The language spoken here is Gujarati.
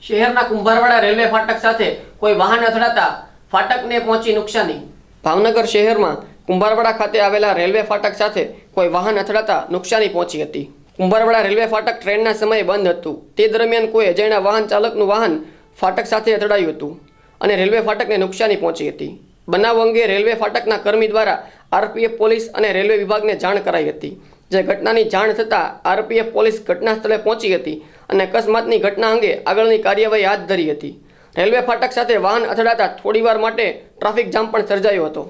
શહેરના કુંભારવાડા રેલવે ફાટક સાથે કોઈ વાહન અથડાતા ફાટકને પહોંચી નુકસાની। ભાવનગર શહેરમાં કુંભારવાડા ખાતે આવેલા રેલવે ફાટક સાથે કોઈ વાહન અથડાતા નુકસાની પહોંચી હતી। કુંભારવાડા રેલવે ફાટક ટ્રેનના સમયે બંધ હતું। તે દરમિયાન કોઈ અજાણ્યા વાહન ચાલકનું વાહન ફાટક સાથે અથડાયું હતું અને રેલવે ફાટકને નુકસાની પહોંચી હતી। બનાવ અંગે રેલવે ફાટકના કર્મી દ્વારા આરપીએફ પોલીસ અને રેલવે વિભાગને જાણ કરાઈ હતી। જે ઘટનાની જાણ થતાં આરપીએફ પોલીસ ઘટના સ્થળે પહોંચી હતી અને અકસ્માતની ઘટના અંગે આગળની કાર્યવાહી હાથ ધરી હતી। રેલવે ફાટક સાથે વાહન અથડાતા થોડીવાર માટે ટ્રાફિક જામ પણ સર્જાયો હતો।